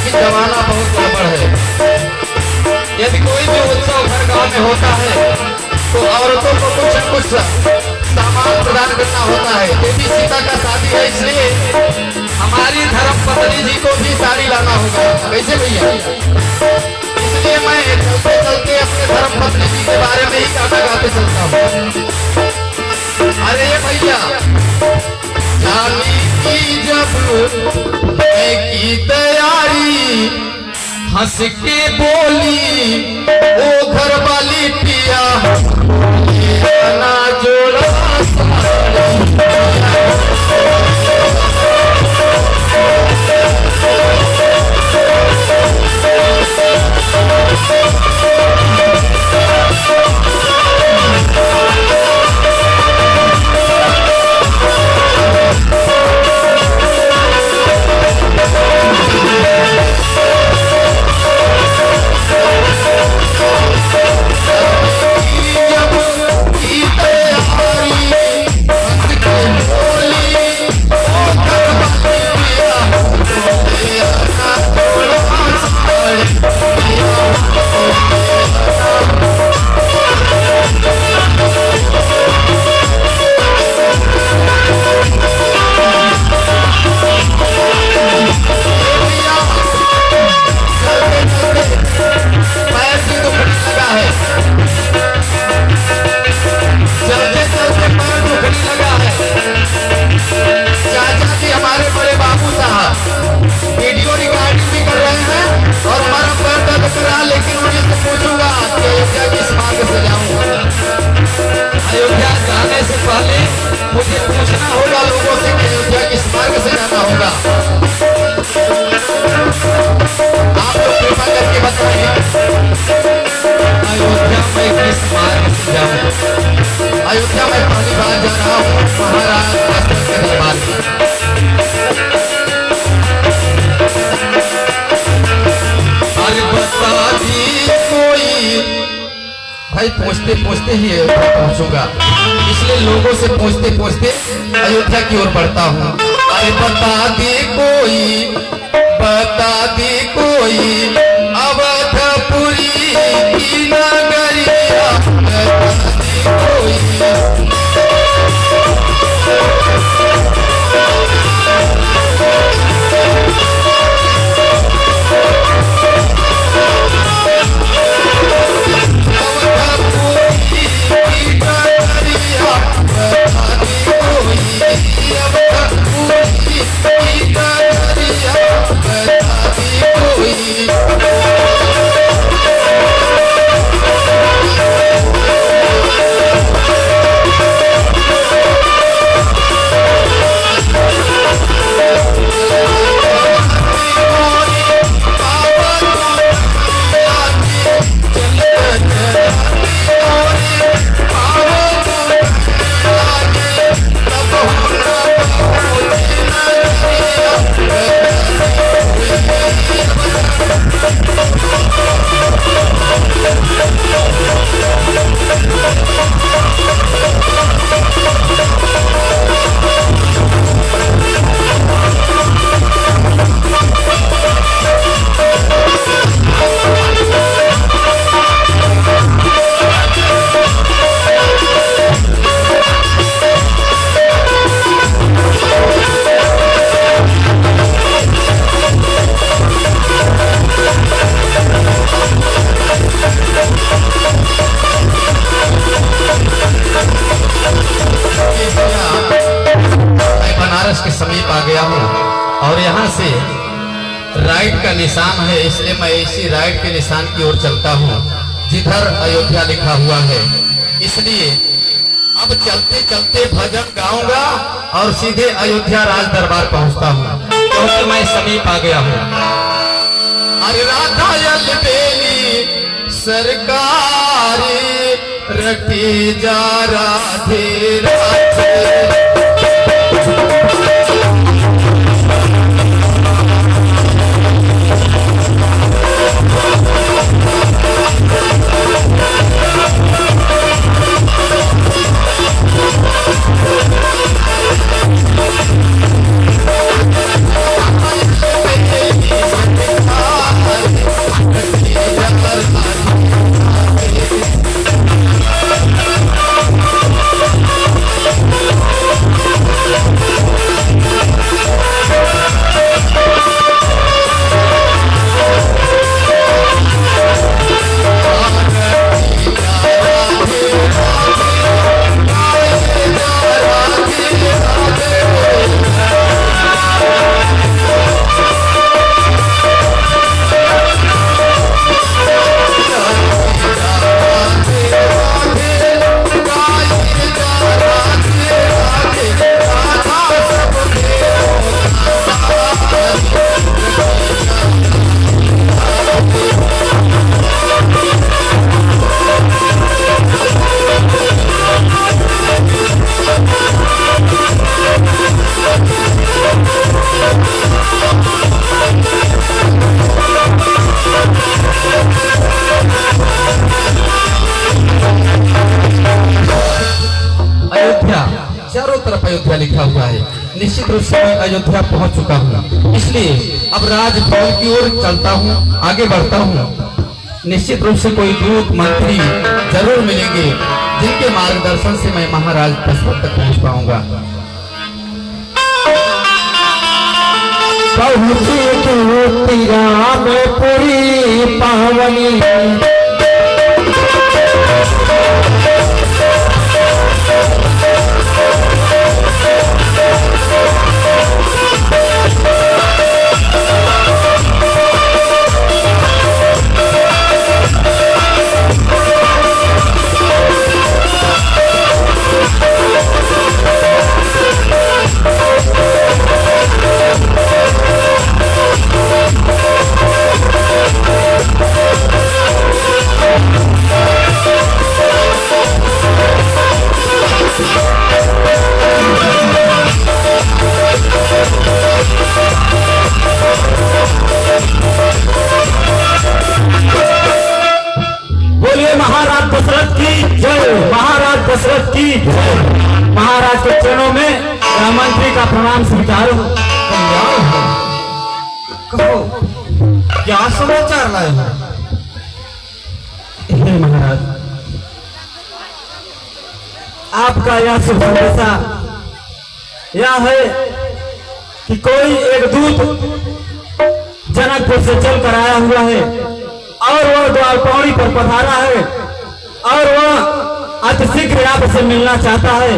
कि जमाना बहुत गड़बड़ है। यदि कोई भी उत्सव घर गांव में होता है तो औरतों को कुछ न कुछ सामान प्रदान करना होता है। देवी सीता का शादी है, इसलिए हमारी धर्म पत्नी जी को भी साड़ी लाना होगा। कैसे भैया? इसलिए मैं चलते चलते अपने धर्म पत्नी जी के बारे में ही गाना गाते चलता हूँ। अरे भैया, जानी की जब की तैयारी, हंस के बोली ओ घर वाली पिया, ना जोड़ा मुझे पूछना होगा लोगों से कि अयोध्या किस मार्ग से जाना होगा। आप लोग कृपा करके बताइए, अयोध्या में किस मार्ग से जाऊँ? अयोध्या में पहली बार जा रहा हूँ महाराज के दरबार में। अरे बता दी कोई भाई, पूछते पूछते ही अयोध्या पहुंचूंगा, इसलिए लोगों से पूछते पूछते अयोध्या की ओर बढ़ता हूँ। अरे बता दे कोई, बता दे कोई, अवधपुरी की नगरिया, बता दे कोई। के समीप आ गया हूँ और यहाँ से राइट का निशान है, इसलिए मैं इसी राइट के निशान की ओर चलता हूँ जिधर अयोध्या लिखा हुआ है। इसलिए अब चलते चलते भजन गाऊंगा और सीधे अयोध्या राज दरबार पहुँचता हूँ, क्योंकि मैं समीप आ गया हूँ। अरे राधा बेली सरकारी रटी जा राधे राधे, अयोध्या लिखा हुआ है। निश्चित रूप से मैं अयोध्या पहुंच चुका हूं, इसलिए अब राजभवन की ओर चलता हूं, आगे बढ़ता हूं। निश्चित रूप से कोई दूत मंत्री जरूर मिलेंगे जिनके मार्गदर्शन से मैं महाराज दशरथ तक पहुंच पाऊंगा। पूरी पावनी दशरथ की महाराज के चरणों में मंत्री का प्रणाम स्वीकार हो। कहो क्या समाचार लाए हो? हे महाराज, आपका यह शुभ संदेशा यह है कि कोई एक दूत जनकपुर से चल कर आया हुआ है और वह द्वारपावड़ी पर पधारा है और वह अतिशीघ्र आपसे मिलना चाहता है।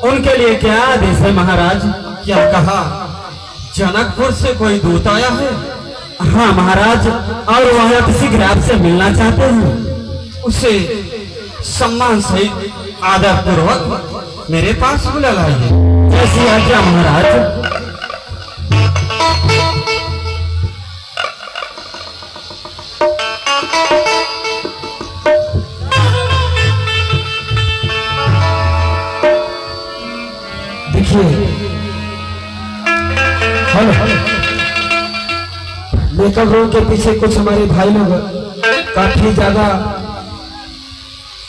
उनके लिए क्या आदेश है महाराज? क्या कहा? जनकपुर से कोई दूत आया है? हाँ महाराज, और वह अतिशीघ्र आपसे मिलना चाहते हैं। उसे सम्मान सहित आदर पूर्वक मेरे पास बुला लाइए। ऐसी आज्ञा महाराज। हेलो, मेकअप रूम के पीछे कुछ हमारे भाई लोग काफी ज्यादा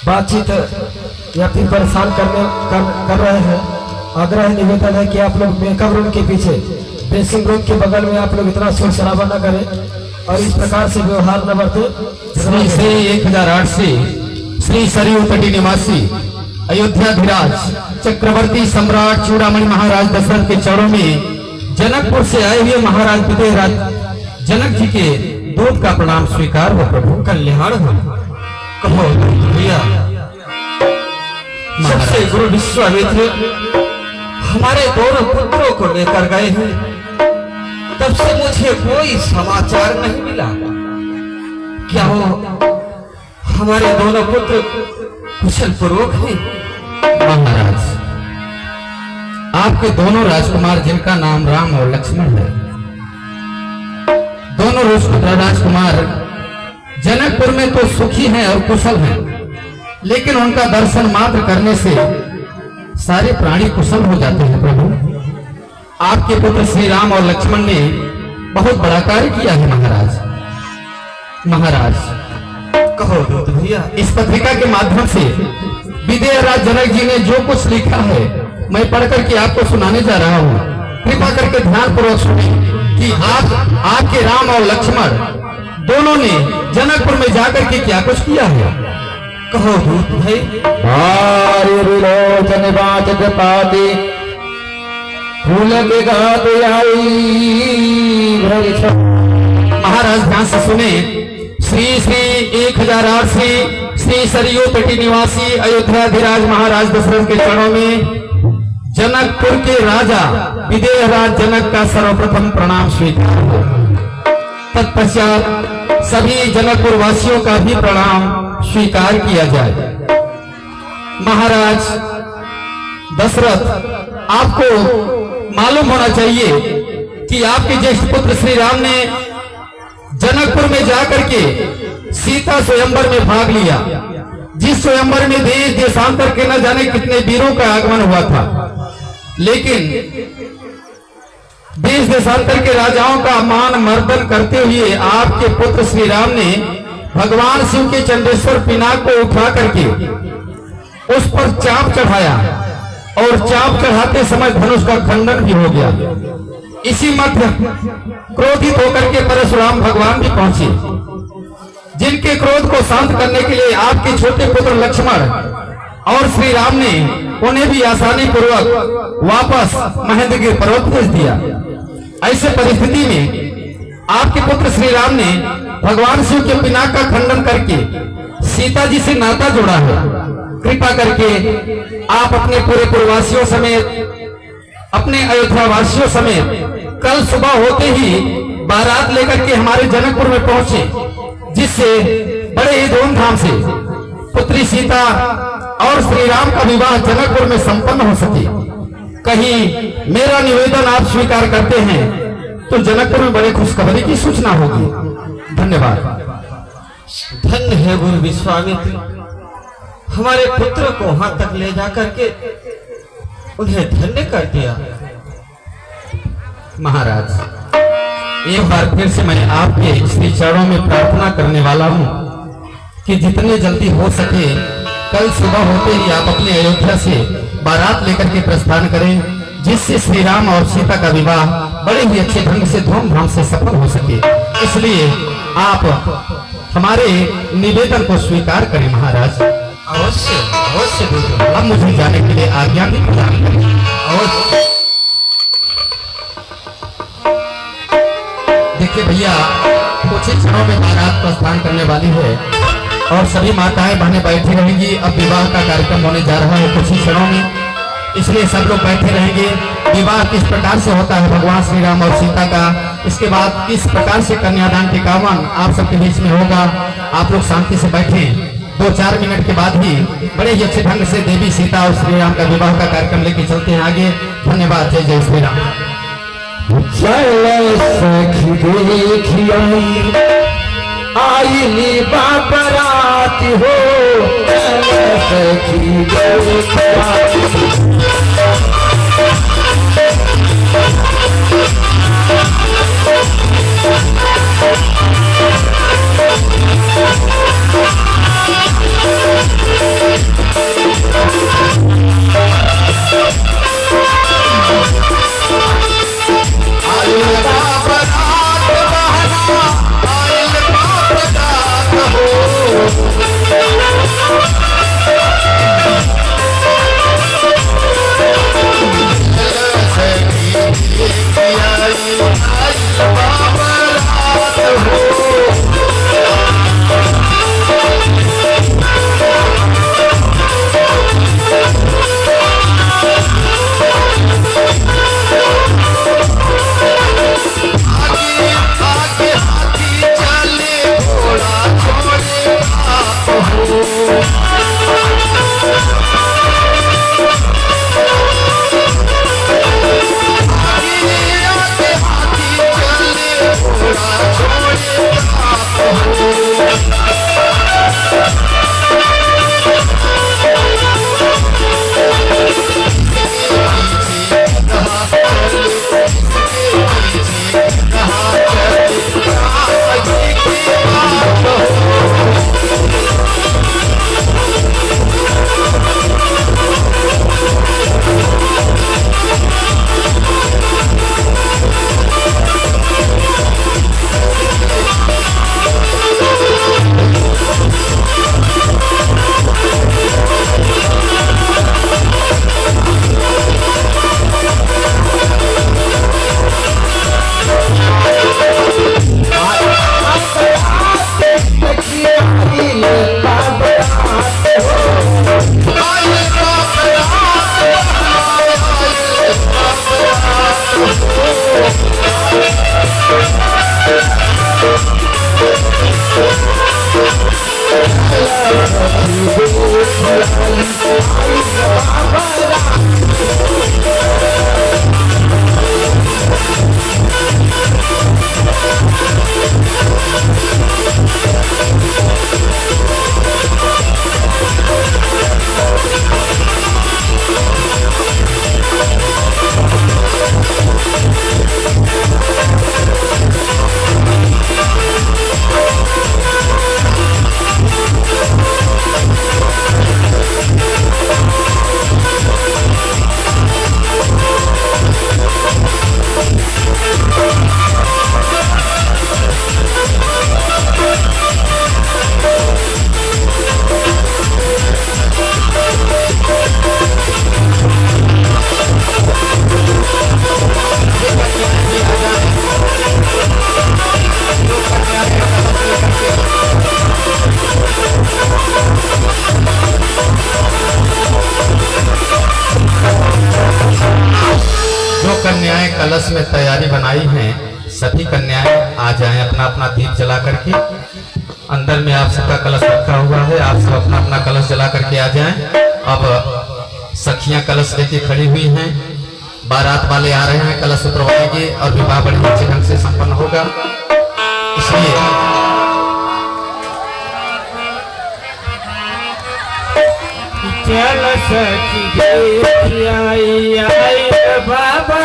बातचीत या फिर परेशान कर रहे हैं। आग्रह निवेदन है कि आप लोग मेकअप रूम के पीछे ड्रेसिंग रूम के बगल में आप लोग इतना शोर शराबा न करें और इस प्रकार से व्यवहार न बरते। श्री 1008 से श्री सरयू तटी निवासी अयोध्याधिराज चक्रवर्ती सम्राट चूड़ामणि महाराज दशरथ के चरणों में जनकपुर से आए हुए महाराज विदेहराज जनक जी के दूत का प्रणाम स्वीकार हो। प्रभु कल्याण हो। कहो भैया, सबसे गुरु विश्वामित्र हमारे दोनों पुत्रों को लेकर गए हैं, तब से मुझे कोई समाचार नहीं मिला। क्या हो हमारे दोनों पुत्र कुशल पूर्वक हैं? महाराज, आपके दोनों राजकुमार जिनका नाम राम और लक्ष्मण है, दोनों राजकुमार जनकपुर में तो सुखी हैं और कुशल हैं, लेकिन उनका दर्शन मात्र करने से सारे प्राणी कुशल हो जाते हैं। प्रभु, आपके पुत्र श्री राम और लक्ष्मण ने बहुत बड़ा कार्य किया है। महाराज कहो दूत भैया, इस पत्रिका के माध्यम से विदेहराज जनक जी ने जो कुछ लिखा है मैं पढ़कर के आपको सुनाने जा रहा हूँ। कृपा करके ध्यान पूर्वक सुनिए कि आपके राम और लक्ष्मण दोनों ने जनकपुर में जाकर के क्या कुछ किया है। कहो दूत भाई। महाराज ध्यान से सुने। श्री 1008 श्री सरयू तटी निवासी अयोध्याधिराज महाराज दशरथ के चरणों में जनकपुर के राजा विदेहराज जनक का सर्वप्रथम प्रणाम स्वीकार हो। तत्पश्चात सभी जनकपुर वासियों का भी प्रणाम स्वीकार किया जाए। महाराज दशरथ, आपको मालूम होना चाहिए कि आपके ज्येष्ठ पुत्र श्री राम ने जनकपुर में जाकर के सीता स्वयंवर में भाग लिया, जिस स्वयंवर में देश देशांतर के न जाने कितने वीरों का आगमन हुआ था, लेकिन देश देशांतर के राजाओं का मान मर्दन करते हुए आपके पुत्र श्री राम ने भगवान शिव के चंद्रेश्वर पिनाक को उठा करके उस पर चाप चढ़ाया और चाप चढ़ाते समय धनुष का खंडन भी हो गया। इसी मध्य क्रोधित होकर के परशुराम भगवान भी पहुंचे, जिनके क्रोध को शांत करने के लिए आपके छोटे पुत्र लक्ष्मण और श्री राम ने उन्हें भी आसानी पूर्वक वापस महेंद्रगिरी पर्वत भेज दिया। ऐसे परिस्थिति में आपके पुत्र श्री राम ने भगवान शिव के पिनाक का खंडन करके सीता जी से नाता जोड़ा है। कृपा करके आप अपने पूरे पूर्ववासियों समेत, अपने अयोध्या वासियों समेत कल सुबह होते ही बारात लेकर के हमारे जनकपुर में पहुंचे, जिससे बड़े ही धूमधाम से पुत्री सीता और श्री राम का विवाह जनकपुर में संपन्न हो सके। कहीं मेरा निवेदन आप स्वीकार करते हैं तो जनकपुर में बड़े खुशखबरी की सूचना होगी। धन्यवाद। धन्य है गुरु विश्वामित्र, हमारे पुत्र को वहां तक ले जाकर के उन्हें धन्य कर दिया। महाराज, एक बार फिर से मैं आपके श्री चरणों में प्रार्थना करने वाला हूं कि जितने जल्दी हो सके कल सुबह होते ही आप अपने अयोध्या से बारात लेकर के प्रस्थान करें, जिससे श्री राम और सीता का विवाह बड़े ही अच्छे ढंग से धूमधाम से सफल हो सके। इसलिए आप हमारे निवेदन को स्वीकार करें महाराज। अवश्य अवश्य गुरु। अब मुझे जाने के लिए आज्ञा भी प्रदान करें। अवश्य। देखिए भैया, कुछ ही क्षणों में बारात प्रस्थान करने वाली है और सभी माताएं बहनें बैठी रहेंगी। अब विवाह का कार्यक्रम होने जा रहा है कुछ ही क्षणों में, इसलिए सब लोग बैठे रहेंगे। विवाह किस प्रकार से होता है भगवान श्री राम और सीता का, इसके बाद किस प्रकार से कन्यादान के कामन आप सबके बीच में होगा, आप लोग शांति से बैठे। 2-4 मिनट के बाद ही बड़े ही अच्छे ढंग से देवी सीता और श्री राम का विवाह का कार्यक्रम लेके चलते हैं आगे। धन्यवाद। जय जय श्री राम। आईली बाबरात हो सखी कलश में तैयारी बनाई है, सभी कन्याएं आ जाएं अपना अपना दीप जला करके। अंदर में आप सबका कलश रखा हुआ है, आप सब अपना अपना कलश जला करके आ जाएं। अब सखियां कलश लेके खड़ी हुई हैं, बारात वाले आ रहे हैं, कलश उतरवाएंगे और विवाह बड़ी अच्छे ढंग से संपन्न होगा। इसलिए चल सखी आई आई बाबा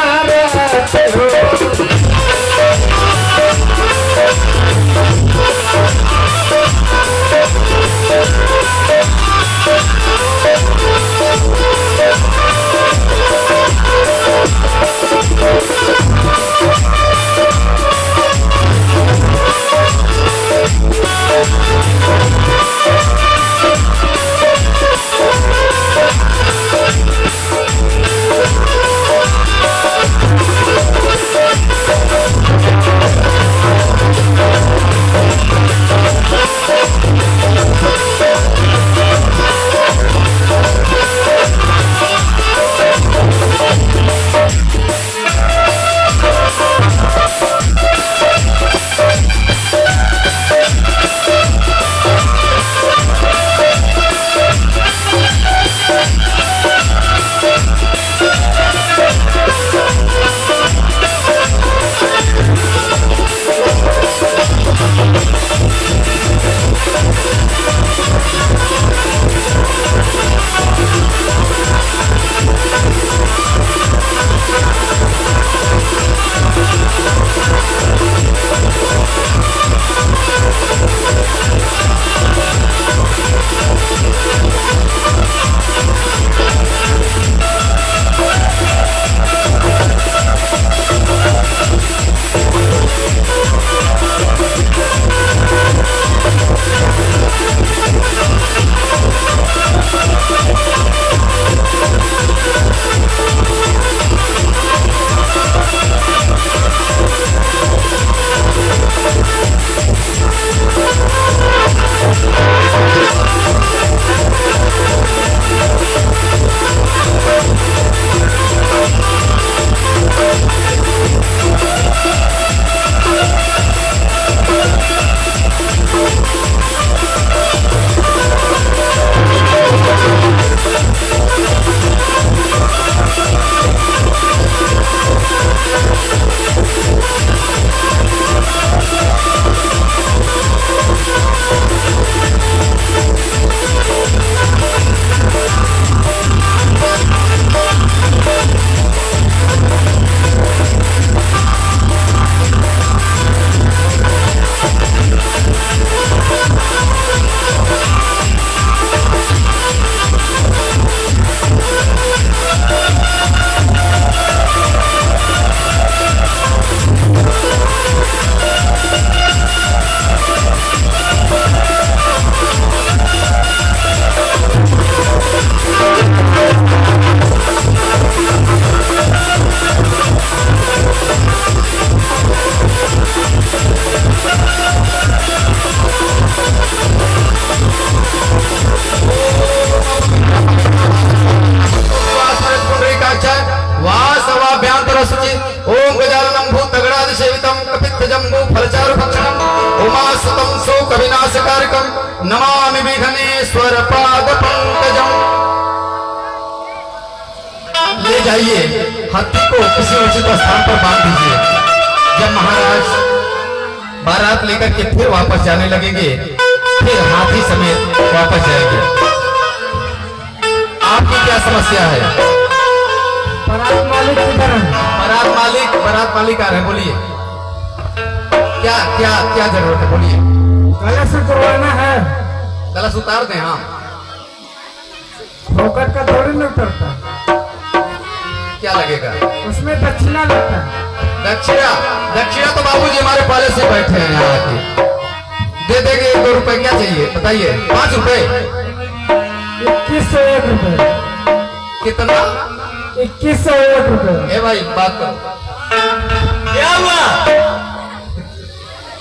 ओम गजाननं भूतगणादि सेवितं कपित्थजम्बू फलचारु भक्षणं उमासुतं शोकविनाशकारकं नमामि विघ्नेश्वर पाद पंकजं। ले जाइए हाथी को किसी उचित स्थान पर बांध दीजिए। जब महाराज बारात लेकर के फिर वापस जाने लगेंगे, फिर हाथी समेत वापस जाएंगे। आपकी क्या समस्या है? बारात मालिक किधर है? बारात मालिक आ रहे हैं, बोलिए क्या क्या क्या जरूरत है, बोलिए। कलश उतरवाना है। कलश उतार दें? हाँ। फोकट का थोड़ी नहीं उतरता, क्या लगेगा उसमें दक्षिणा लगता है। दक्षिणा? दक्षिणा तो बाबूजी हमारे पहले से बैठे हैं यहाँ आके, दे देंगे। 2 रुपए क्या चाहिए बताइए? 5 रुपए? 2101 रुपए। कितना? 2101 रुपए। ए भाई बात करो। क्या हुआ?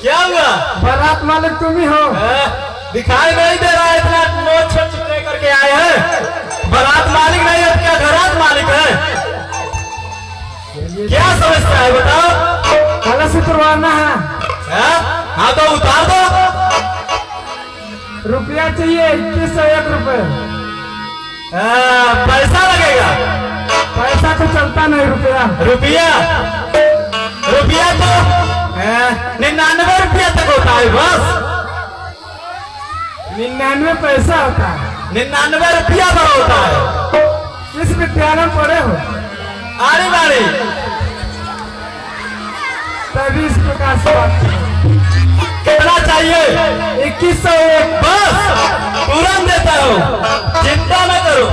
क्या हुआ? बारात मालिक तुम ही हो? दिखाई नहीं दे रहा है, इतना नोट छोट करके आए हैं। बारात मालिक नहीं है, क्या घरात मालिक है? क्या समस्या है बताओ। कलश उतरवाना है। हाँ तो उतार दो। रुपया चाहिए 2101 रुपए। पैसा लगेगा। पैसा तो चलता नहीं। रुपया रुपया रुपया तो 99 रुपया तक होता है बस। 99 पैसा होता है। 99 रुपया भर होता है। किस विद्यालय में पढ़े हो? आड़ी बाड़ी। तभी इस प्रकार से बात करो। कितना चाहिए? 2101 बस तुरंत देता हूँ, चिंता न करो।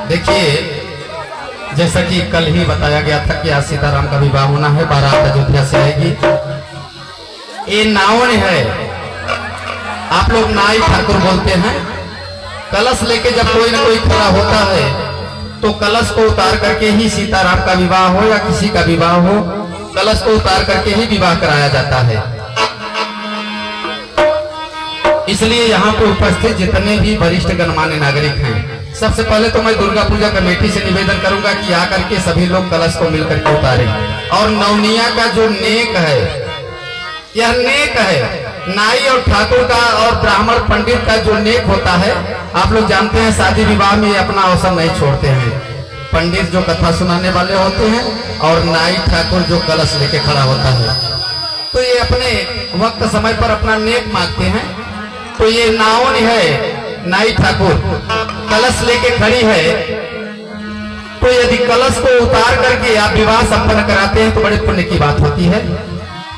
देखिए, जैसा कि कल ही बताया गया था कि आज सीताराम का विवाह होना है, बारात अयोध्या से आएगी। ये नावन है, आप लोग नाई ठाकुर बोलते हैं। कलश लेके जब कोई न कोई खड़ा होता है तो कलश को उतार करके ही सीताराम का विवाह हो या किसी का विवाह हो, कलश को उतार करके ही विवाह कराया जाता है। इसलिए यहाँ पे उपस्थित जितने भी वरिष्ठ गणमान्य नागरिक हैं, सबसे पहले तो मैं दुर्गा पूजा कमेटी से निवेदन करूंगा कि आकर के सभी लोग कलश को मिलकर के उतारें। और नवनिया का जो नेक है, यह नेक है। नाई और ठाकुर का और ब्राह्मण पंडित का जो नेक होता है, आप लोग जानते हैं शादी विवाह में अपना अवसर नहीं छोड़ते हैं। पंडित जो कथा सुनाने वाले होते हैं और नाई ठाकुर जो कलश लेके खड़ा होता है, तो ये अपने वक्त समय पर अपना नेक मांगते हैं। तो ये नावन है, नाई ठाकुर कलश लेके खड़ी है। तो यदि कलश को उतार करके आप विवाह संपन्न कराते हैं तो बड़े पुण्य की बात होती है।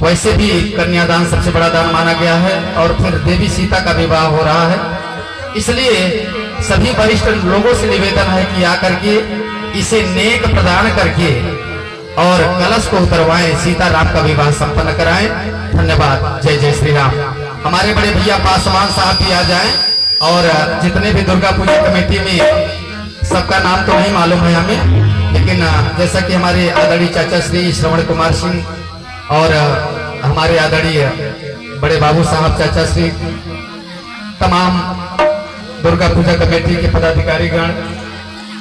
वैसे भी कन्यादान सबसे बड़ा दान माना गया है और फिर देवी सीता का विवाह हो रहा है। इसलिए सभी वरिष्ठ लोगों से निवेदन है कि आकर के इसे नेक प्रदान करके और कलश को उतरवाएं, सीताराम का विवाह संपन्न कराएं। धन्यवाद। जय जय श्री राम। हमारे बड़े भैया पासवान साहब भी आ जाएं और जितने भी दुर्गा पूजा कमेटी में, सबका नाम तो नहीं मालूम है हमें, लेकिन जैसा कि हमारे आदरणीय चाचा श्री श्रवण कुमार सिंह और हमारे आदरणीय बड़े बाबू साहब चाचा श्री, तमाम दुर्गा पूजा कमेटी के पदाधिकारीगण,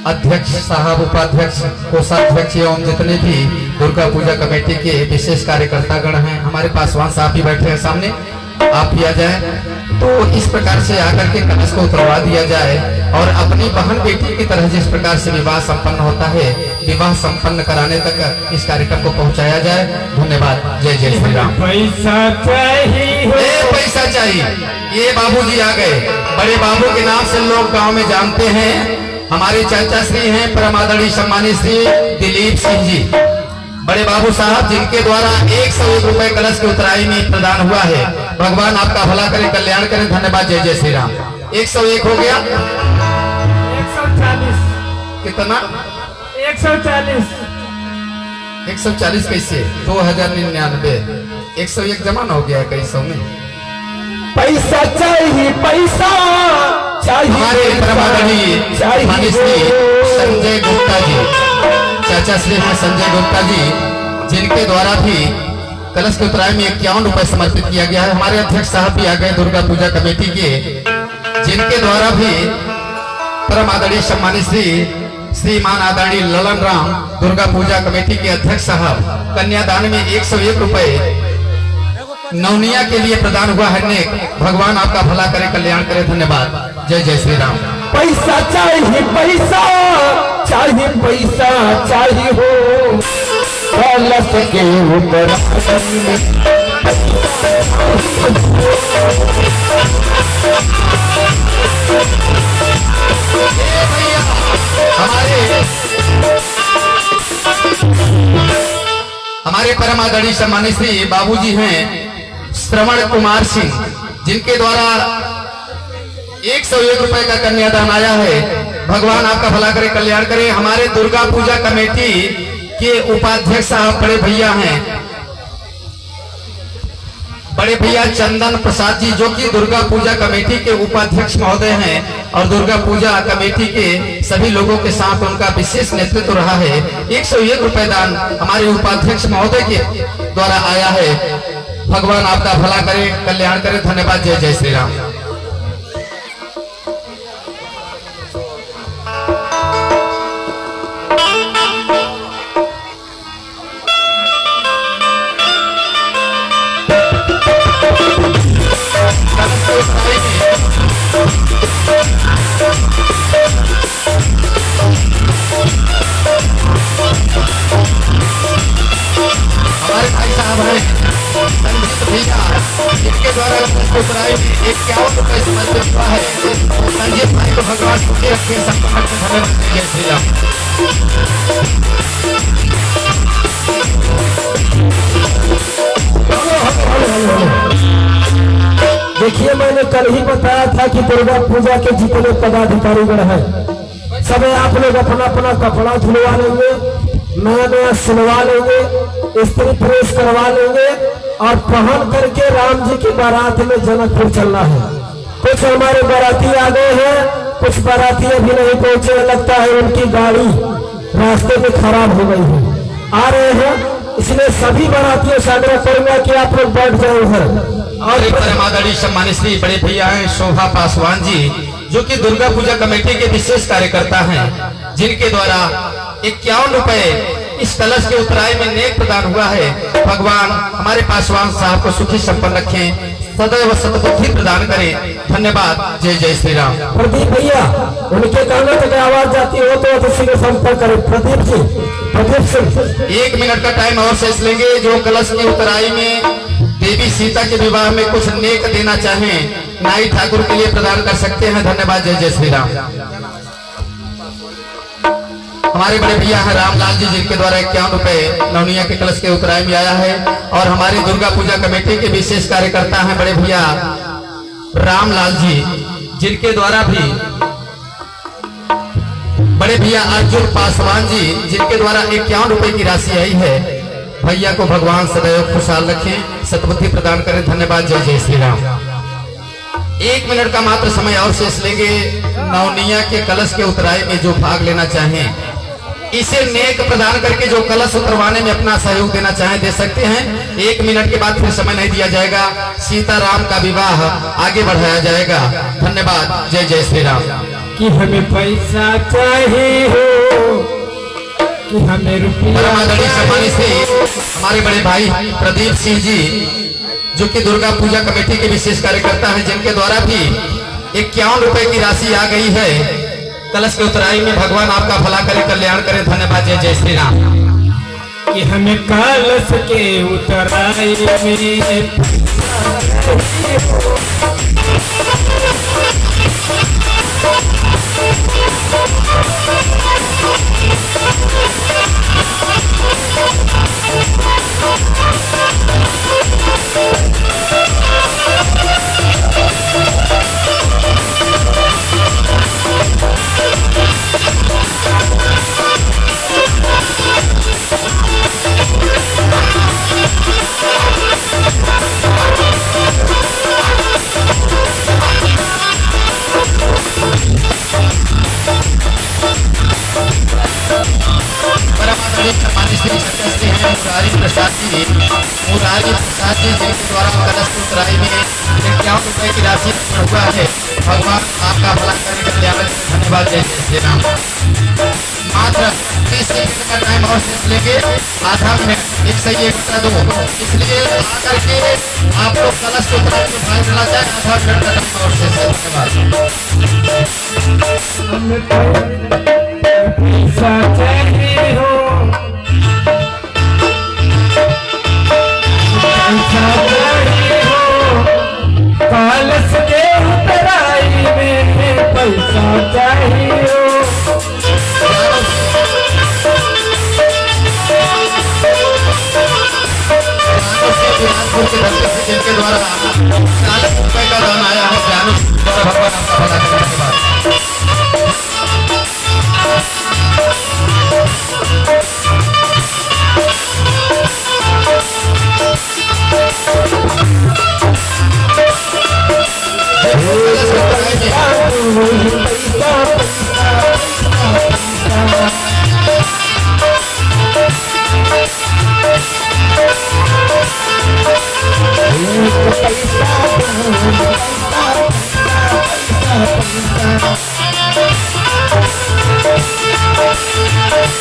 अध्यक्ष साहब, उपाध्यक्ष, कोषाध्यक्ष एवं जितने भी दुर्गा पूजा कमेटी के विशेष कार्यकर्तागण हैं, हमारे पासवान साहब भी बैठे हैं सामने, आप भी आ जाए। तो इस प्रकार से आकर के कलश को उतरवा दिया जाए और अपनी बहन बेटी की तरह जिस प्रकार से विवाह संपन्न होता है, विवाह संपन्न कराने तक इस कार्यक्रम को पहुंचाया जाए। धन्यवाद। जय जय श्री राम। पैसा चाहिए। पैसा चाहिए। ये बाबूजी आ गए। बड़े बाबू के नाम से लोग गांव में जानते हैं। हमारे चाचा श्री हैं परम आदरणीय सम्मानित श्री दिलीप सिंह जी, बड़े बाबू साहब, जिनके द्वारा 101 रुपए कलश की उतराई में प्रदान हुआ है। भगवान आपका भला करे, कल्याण करे। धन्यवाद। जय जय श्री राम। 101 हो गया। 140। कितना? 140। 140 कैसे? 2099। 101 जमा हो गया कई सौ में। पैसा चाहिए, पैसा चाहिए। हमारे परम आदरणीय माननीय श्री संजय गुप्ता जी, चाचा श्री हैं संजय गुप्ता जी, जिनके द्वारा भी कलश के उतराई में 51 रुपए समर्पित किया गया है। हमारे अध्यक्ष साहब भी आ गए दुर्गा पूजा कमेटी के, जिनके द्वारा भी परम आदरणीय सम्मानित श्रीमान आदरणीय ललन राम, दुर्गा पूजा कमेटी के अध्यक्ष साहब, कन्यादान में 101 रुपए नवनिया के लिए प्रदान हुआ है। नेक भगवान आपका भला करे, कल्याण करे। धन्यवाद। जय जय श्री राम। पैसा चाहिए, पैसा चाहिए, पैसा चाहिए हो कलश के ऊपर। हमारे परम आदरणीय सम्मानित श्री बाबूजी हैं श्रवण कुमार सिंह, जिनके द्वारा 101 रुपए का कन्यादान आया है। भगवान आपका भला करे, कल्याण करे। हमारे दुर्गा पूजा कमेटी के उपाध्यक्ष साहब बड़े भैया हैं बड़े भैया चंदन प्रसाद जी, जो कि दुर्गा पूजा कमेटी के उपाध्यक्ष महोदय हैं और दुर्गा पूजा कमेटी के सभी लोगों के साथ उनका विशेष नेतृत्व रहा है। 101 रुपए दान हमारे उपाध्यक्ष महोदय के द्वारा आया है। भगवान आपका भला करे, कल्याण करे। धन्यवाद। जय जय श्री राम। हमारे भाई साहब हैं संजीत भैया, जिनके द्वारा ₹51 समर्पित हुआ है। संजीत भाई को भगवान सुखी रखे, संपन्न रखे। जय श्री राम। देखिए, मैंने कल ही बताया था कि दुर्गा पूजा के जितने पदाधिकारीगण हैं सब आप लोग अपना अपना कपड़ा धुलवा लेंगे, नया नया सिलवा लेंगे, स्त्री प्रेस करवा लेंगे और पहन करके राम जी की बारात में जनकपुर चलना है। कुछ हमारे बाराती आ गए हैं, कुछ बाराती अभी नहीं पहुंचे। लगता है उनकी गाड़ी रास्ते में खराब हो गई है, आ रहे हैं। इसलिए सभी बारातियों से आग्रह करूंगा कि आप लोग बैठ जाए उधर। और एक परमादरणीय सम्मानित श्री बड़े भैया हैं शोभा पासवान जी, जो कि दुर्गा पूजा कमेटी के विशेष कार्यकर्ता हैं, जिनके द्वारा 51 रुपए इस कलश के उत्तराई में नेक प्रदान हुआ है। भगवान हमारे पासवान साहब को सुखी संपन्न रखें, सदैव सद्बुद्धि प्रदान करें। धन्यवाद। जय जय श्री राम। प्रदीप भैया, उनके कानों तक आवाज जाती हो तो शीघ्र संपर्क करें। प्रदीप जी, प्रदीप सिंह। 1 मिनट का टाइम और शेष लेंगे। जो कलश की उत्तराई में देवी सीता के विवाह में कुछ नेक देना चाहें, नाई ठाकुर के लिए प्रदान कर सकते हैं। धन्यवाद। जय जय श्री राम। हमारे बड़े भैया हैं रामलाल जी, जिनके द्वारा 51 रुपए नवनिया के कलश के उत्तराई में आया है। और हमारी दुर्गा पूजा कमेटी के विशेष कार्यकर्ता हैं बड़े भैया रामलाल जी, जिनके द्वारा भी बड़े भैया अर्जुन पासवान जी, जिनके द्वारा 51 रुपए की राशि आई है। भैया को भगवान सदैव खुशहाल रखें, सद्बुद्धि प्रदान करें। धन्यवाद। जय जय श्री राम। 1 मिनट का मात्र समय और शेष लेंगे। नवनिया के कलश के उतराई में जो भाग लेना चाहें, इसे नेक प्रदान करके जो कलश उतरवाने में अपना सहयोग देना चाहें, दे सकते हैं। 1 मिनट के बाद फिर समय नहीं दिया जाएगा। सीताराम का विवाह आगे बढ़ाया जाएगा। धन्यवाद। जय जय श्री राम। कि हमें पैसा चाहिए हो, कि हमें रुपया। परमादरणीय सम्मानित श्री हमारे बड़े भाई प्रदीप सिंह जी, जो कि दुर्गा पूजा कमेटी के विशेष कार्यकर्ता हैं, जिनके द्वारा भी 51 रुपए की राशि आ गई है कलश के उतराई में। भगवान आपका भला करे, कल्याण करे। धन्यवाद। जय जय श्री राम। कि हमें कलश के उतराई में मुरारी प्रसाद जी, जिनके द्वारा कलश की उतराई में 51 रुपए की राशि हुआ है। भगवान आपका भला करे, कल्याण करे। धन्यवाद। जय श्री राम। मात्र 30 सेकंड का टाइम और शेष लेंगे। आधा मिनट 1 से 1 का 2, इसलिए आकर के आप लोग कलश की उतराई में भाग लेना चाहें। आधा मिनट का टाइम और शेष है। धन्यवाद। कलश के उतराई में पैसा चाहिए हो। जिनके द्वारा 40 रुपए का दान आया है, भगवान आपका भला करे।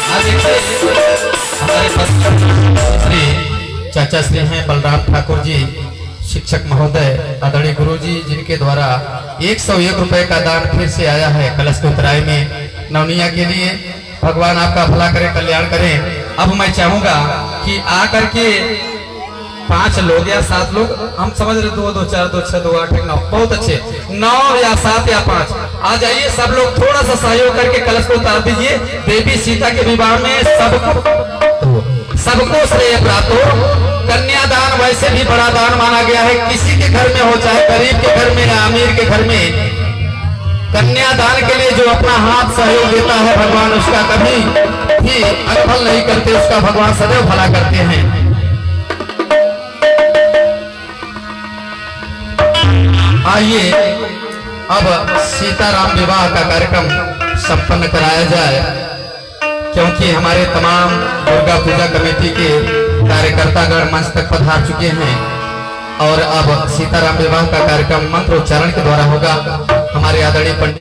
आज देखिए हमारे श्री चाचा श्री हैं बलराम ठाकुर जी, शिक्षक महोदय, आदरणीय गुरु जी, जिनके द्वारा 101 रुपए का दान फिर से आया है कलश की उतराई में नवनिया के लिए। भगवान आपका भला करे, कल्याण करें। अब मैं चाहूंगा कि आकर के 5 लोग या 7 लोग, हम समझ रहे 2 2 4 2 6 2 8 9, बहुत अच्छे, 9 या 7 या 5 आ जाइए। सब लोग थोड़ा सा सहयोग करके कलश को उतार दीजिए। देवी सीता के विवाह में सबको श्रेय प्राप्त हो। कन्यादान वैसे भी बड़ा दान माना गया है, किसी के घर में हो, चाहे गरीब के घर में या अमीर के घर में, कन्यादान के लिए जो अपना हाथ सहयोग देता है भगवान उसका कभी भी अनफल नहीं करते, उसका भगवान सदैव भला करते हैं। आइए अब सीताराम विवाह का कार्यक्रम संपन्न कराया जाए, क्योंकि हमारे तमाम दुर्गा पूजा कमेटी के कार्यकर्तागण मंच तक पधार चुके हैं और अब सीताराम विवाह का कार्यक्रम मंत्रोच्चारण के द्वारा होगा। हमारे आदरणीय पंडित